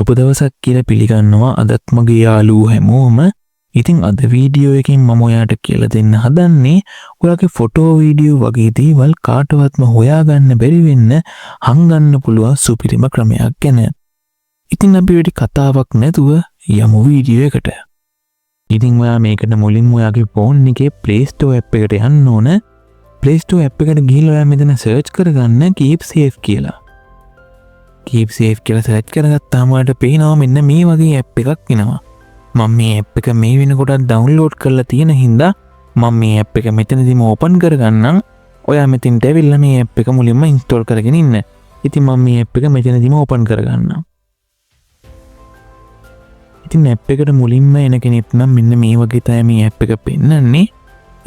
සුබ දවසක් කියලා පිළිගන්නවා අදත් මගේ යාළුවෝ හැමෝම. ඉතින් අද වීඩියෝ එකෙන් මම ඔයාලට කියලා දෙන්න හදන්නේ ඔයාගේ ෆොටෝ වීඩියෝ වගේ දේවල් කාටවත්ම හොයාගන්න බැරි වෙන්න හංගන්න පුළුවන් සුපිරිම ක්‍රමයක් ගැන. ඉතින් අපි වෙඩි කතාවක් නැතුව යමු වීඩියෝ එකට. ඉතින් ඔයා මේකට මුලින්ම ඔයාගේ ෆෝන් එකේ Play Store app එකට යන්න ඕන. Play Store app එකට ගිහිල්ලා ඔයා මෙතන search කරගන්න Keep Safe කියලා. Keep Safe කියලා search කරගත්තාම ඔයාලට පේනවා මෙන්න මේ වගේ app එකක් එනවා. මම මේ app එක මේ වෙනකොට download කරලා තියෙන හින්දා මම මේ app එක මෙතනදීම open කරගන්නම්. ඔයා මෙතෙන්ට ඇවිල්ලා මේ app එක මුලින්ම install කරගෙන ඉන්න. ඉතින් මම මේ app එක මෙතනදීම open කරගන්නම්. ඉතින් app එකට මුලින්ම එන කෙනෙක් නම් මෙන්න මේ වගේ තමයි මේ app එක පෙන්නන්නේ.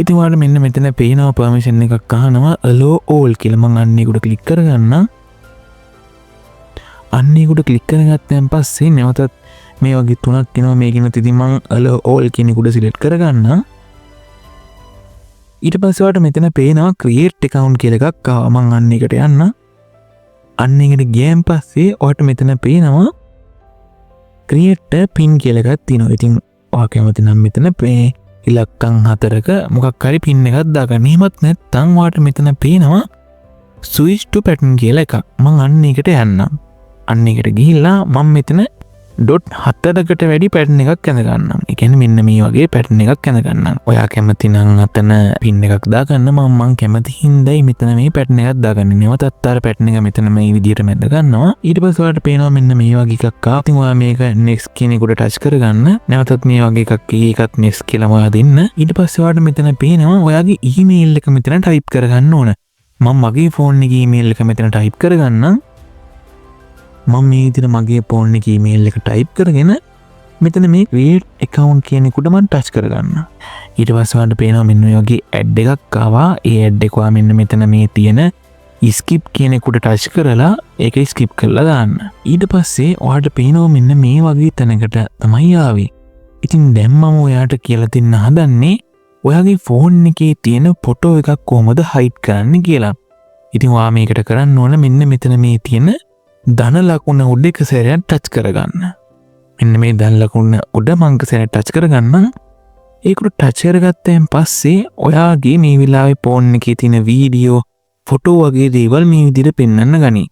ඉතින් ඔයාලට මෙන්න මෙතන පේනවා permission එකක් අහනවා allow all කියලා. මම අන්න ඒකට click කරගන්නම්. අන්න ඒකට click කරගත්තන් පස්සේ නැවතත් මේ වගේ තුනක් එනවා. මේකෙන් ඉතින් මම allow all කියන එකට select කරගන්නම්. ඊට පස්සේ ඔයාලට මෙතන පේනවා create account කියලා එකක් ආවා. මම අන්න ඒකට යන්න. අන්න ඒකට ගියන් පස්සේ ඔයාලට මෙතන පේනවා create pin කියලා එකක් තියෙනවා. ඉතින් ඔයා කැමති නම් මෙතන ඉලක්කම් 4ක මොකක් හරි pin එකක් දාගන්න. එහෙමත් නැත්නම් ඔයාලට මෙතන පේනවා switch to pattern කියලා එකක්. මම අන්න ඒකට යන්නම්. අන්න එකට ගිහිල්ලා මම මෙතන .4කට වැඩි පැටර්න් එකක් ඇඳ ගන්නම්. ඒ කියන්නේ මෙන්න මේ වගේ පැටර්න් එකක් ඇඳ ගන්නම්. ඔයා කැමති නම් අතන පින් එකක් දාගන්න. මම කැමති හින්දායි මෙතන මේ පැටර්න් එකක් දාගන්නේ. නැවතත් අර පැටර්න් එක මෙතන මේ විදිහට මැද ගන්නවා. ඊට පස්සේ ඔයාලට පේනවා මෙන්න මේ වගේ එකක් ආවා. ඉතින් ඔයා මේක next කියන එකට touch කරගන්න. නැවතත් මේ වගේ එකක් ඒකත් next කියලා ඔයා දෙන්න. ඊට පස්සේ ඔයාලට මෙතන පේනවා ඔයාගේ email එක මෙතන type කරගන්න ඕන. මම මගේ phone එකේ email එක මෙතන type කරගන්නම්. මම මේ විදිහට මගේ ෆෝන් එකේ ඊමේල් එක ටයිප් කරගෙන මෙතන මේ create account කියන එකට මම ටච් කරගන්න. ඊට පස්සේ ඔයාලට පේනවා මෙන්න මේ වගේ ඇඩ් එකක් ආවා. ඒ ඇඩ් එක ඔයා මෙන්න මෙතන මේ තියෙන skip කියන එකට ටච් කරලා ඒක skip කරලා දාන්න. ඊට පස්සේ ඔයාලට පේනවා මෙන්න මේ වගේ තැනකට තමයි ආවේ. ඉතින් දැන් මම ඔයාලට කියලා දෙන්න හදන්නේ ඔයාගේ ෆෝන් එකේ තියෙන ෆොටෝ එකක් කොහොමද hide කරන්න කියලා. ඉතින් ඔයා මේකට කරන්න ඕන මෙන්න මෙතන මේ තියෙන ධන ලකුණ උඩ එක සැරයක් ටච් කරගන්න. මෙන්න මේ ධන ලකුණ උඩ මං එක සැරයක් ටච් කරගන්නම්. ඒකට ටච් කරගත්තෙන් පස්සේ ඔයාගේ මේ වෙලාවේ ෆෝන් එකේ තියෙන වීඩියෝ, ෆොටෝ වගේ දේවල් මේ විදිහට පෙන්වන්න ගනි.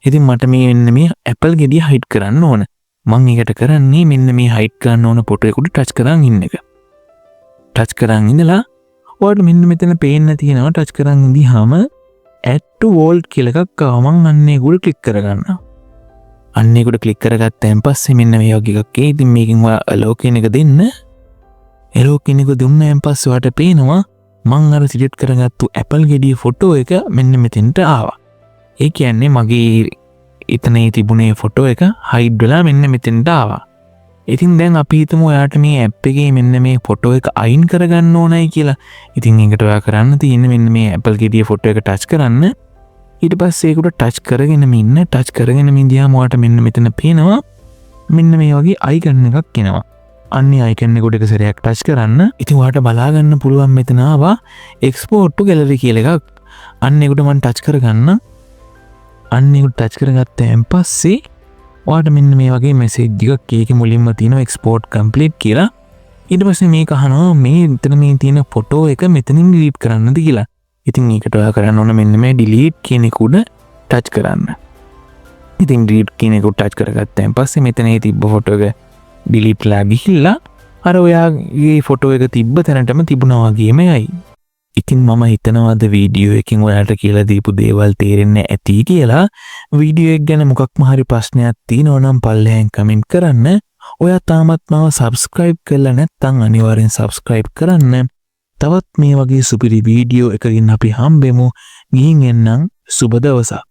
ඉතින් මට මේ මෙන්න මේ Apple ගෙඩිය හයිඩ් කරන්න ඕන. මං ඒකට කරන්නේ මෙන්න මේ හයිඩ් කරන්න ඕන ෆොටෝ එකට ටච් කරන් ඉන්න එක. ටච් කරන් ඉඳලා ඔයාලට මෙන්න මෙතන පේන්න තියෙනවා ටච් කරන් ඉඳිහම add to wall කියලා එකක් ආවා. මම අන්න ඒකට ක්ලික් කරගන්නවා. අන්න ඒකට ක්ලික් කරගත්තෙන් පස්සේ මෙන්න මේ වගේ එකක් එයි. ඉතින් මේකෙන් ඔයා allow කියන එක දෙන්න. allow කියන එක දුන්නාන් පස්සේ ඔයාලට පේනවා මම අර සිලෙක්ට් කරගත්තු Apple ගෙඩිය ෆොටෝ එක මෙන්න මෙතෙන්ට ආවා. ඒ කියන්නේ මගේ එතනේ තිබුණේ ෆොටෝ එක හයිඩ් වෙලා මෙන්න මෙතෙන්ට ආවා. ඉතින් දැන් අපි හිතමු ඔයාට මේ app එකේ මෙන්න මේ ෆොටෝ එක අයින් කරගන්න ඕනයි කියලා. ඉතින් ඒකට ඔයා කරන්න තියෙන්නේ මෙන්න මේ Apple ගෙඩිය ෆොටෝ එක ටච් කරන්න. ඊට පස්සේ ඒකට ටච් කරගෙන ඉන්න. ටච් කරගෙන ඉඳියාම ඔයාට මෙන්න මෙතන පේනවා මෙන්න මේ වගේ අයිකන් එකක් එනවා. අන්නේ අයිකන් එකට එක සැරයක් ටච් කරන්න. ඉතින් ඔයාට බලා ගන්න පුළුවන් මෙතන ආවා export to gallery කියලා එකක්. අන්න ඒකට මම ටච් කරගන්න. අන්න ඒකට ටච් කරගත්තෙන් පස්සේ ඔයාට මෙන්න මේ වගේ මැසේජ් එකක් ඒකේ මුලින්ම තියෙනවා export complete කියලා. ඊට පස්සේ මේක අහනවා මේ මෙතන මේ තියෙන ෆොටෝ එක මෙතනින් delete කරන්නද කියලා. ඉතින් ඒකට ඔයා කරන්න ඕන මෙන්න මේ delete කියන එක උඩ ටච් කරන්න. ඉතින් delete කියන එක උඩ ටච් කරගත්තාන් පස්සේ මෙතන ඒ තිබ්බ ෆොටෝ එක delete ලා ගිහිල්ලා අර ඔයාගේ ෆොටෝ එක තිබ්බ තැනටම තිබුණා වගේම යයි. ඉතින් මම හිතනවා අද වීඩියෝ එකකින් ඔයාලට කියලා දීපු දේවල් තේරෙන්නේ ඇති කියලා. වීඩියෝ එක ගැන මොකක්ම හරි ප්‍රශ්නයක් තියෙනවා නම් පල්ලෙහෙන් කමෙන්ට් කරන්න. ඔයා තාමත් මාව subscribe කරලා නැත්නම් අනිවාර්යෙන් subscribe කරන්න. තවත් මේ වගේ සුපිරි වීඩියෝ එකකින් අපි හම්බෙමු. ගිහින් එන්නම් සුබ දවසක්.